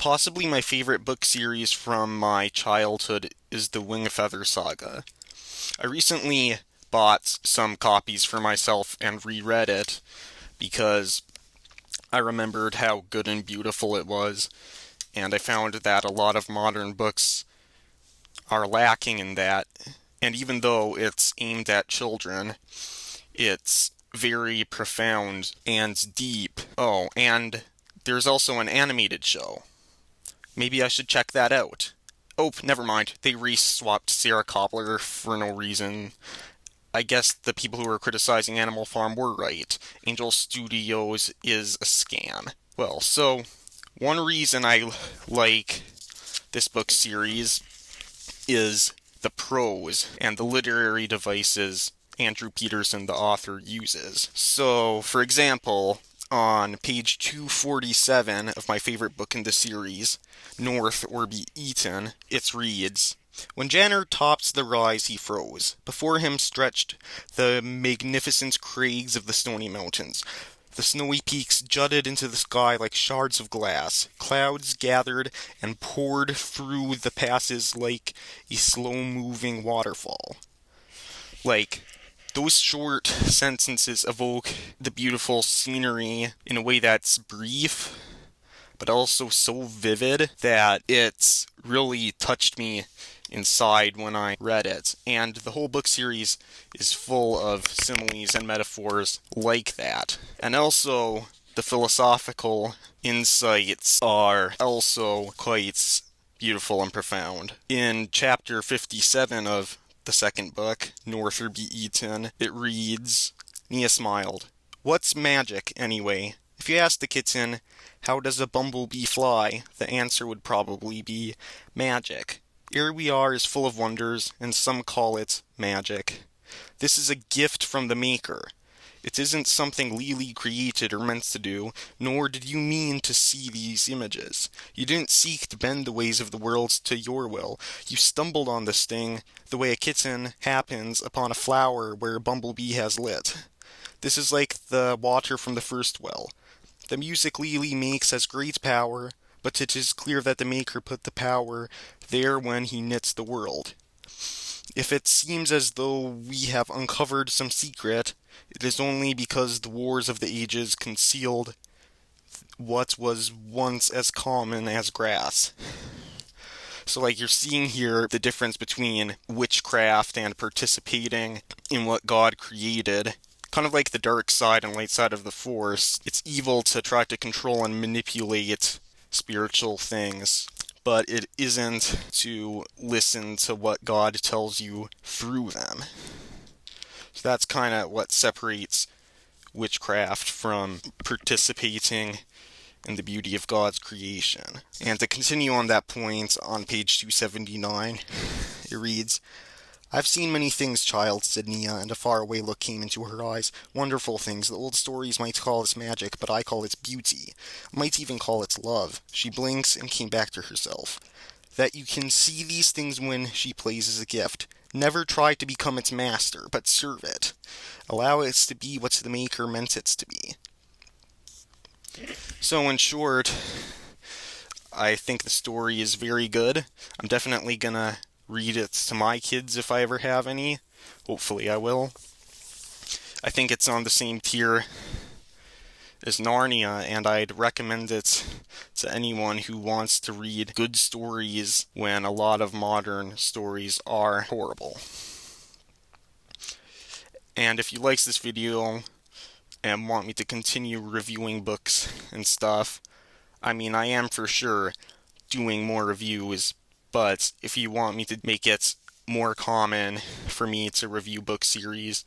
Possibly my favorite book series from my childhood is the Wingfeather Saga. I recently bought some copies for myself and reread it because I remembered how good and beautiful it was, and I found that a lot of modern books are lacking in that. And even though it's aimed at children, it's very profound and deep. Oh, and there's also an animated show. Maybe I should check that out. Oh, never mind. They re-swapped Sarah Coppola for no reason. I guess the people who were criticizing Animal Farm were right. Angel Studios is a scam. Well, so, one reason I like this book series is the prose and the literary devices Andrew Peterson, the author, uses. So, for example, on page 247 of my favorite book in the series, North or Be Eaten, it reads, "When Janner tops the rise he froze. Before him stretched the magnificent crags of the Stony Mountains. The snowy peaks jutted into the sky like shards of glass. Clouds gathered and poured through the passes like a slow-moving waterfall." Like, those short sentences evoke the beautiful scenery in a way that's brief, but also so vivid that it's really touched me inside when I read it. And the whole book series is full of similes and metaphors like that. And also, the philosophical insights are also quite beautiful and profound. In chapter 57 of the second book, North or Be Eaten, it reads, Nia smiled. "What's magic, anyway? If you asked the kitten, how does a bumblebee fly, the answer would probably be magic. Here we are is full of wonders, and some call it magic. This is a gift from the Maker. It isn't something Lily created or meant to do, nor did you mean to see these images. You didn't seek to bend the ways of the world to your will. You stumbled on this thing, the way a kitten happens upon a flower where a bumblebee has lit. This is like the water from the first well. The music Lily makes has great power, but it is clear that the Maker put the power there when he knits the world. If it seems as though we have uncovered some secret, it is only because the wars of the ages concealed what was once as common as grass." So, like, you're seeing here the difference between witchcraft and participating in what God created. Kind of like the dark side and light side of the Force. It's evil to try to control and manipulate spiritual things, but it isn't to listen to what God tells you through them. So that's kind of what separates witchcraft from participating in the beauty of God's creation. And to continue on that point, on page 279, it reads, "I've seen many things, child," said Nia, and a faraway look came into her eyes. "Wonderful things. The old stories might call it magic, but I call it beauty. I might even call it love." She blinked and came back to herself. "That you can see these things when she plays is a gift. Never try to become its master, but serve it. Allow it to be what the Maker meant it to be." So in short, I think the story is very good. I'm definitely gonna read it to my kids if I ever have any. Hopefully I will. I think it's on the same tier as Narnia, and I'd recommend it to anyone who wants to read good stories when a lot of modern stories are horrible. And if you like this video and want me to continue reviewing books and stuff, I mean, I am for sure doing more reviews, but if you want me to make it more common for me to review book series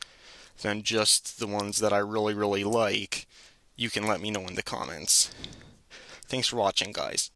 than just the ones that I really, really like, you can let me know in the comments. Thanks for watching, guys.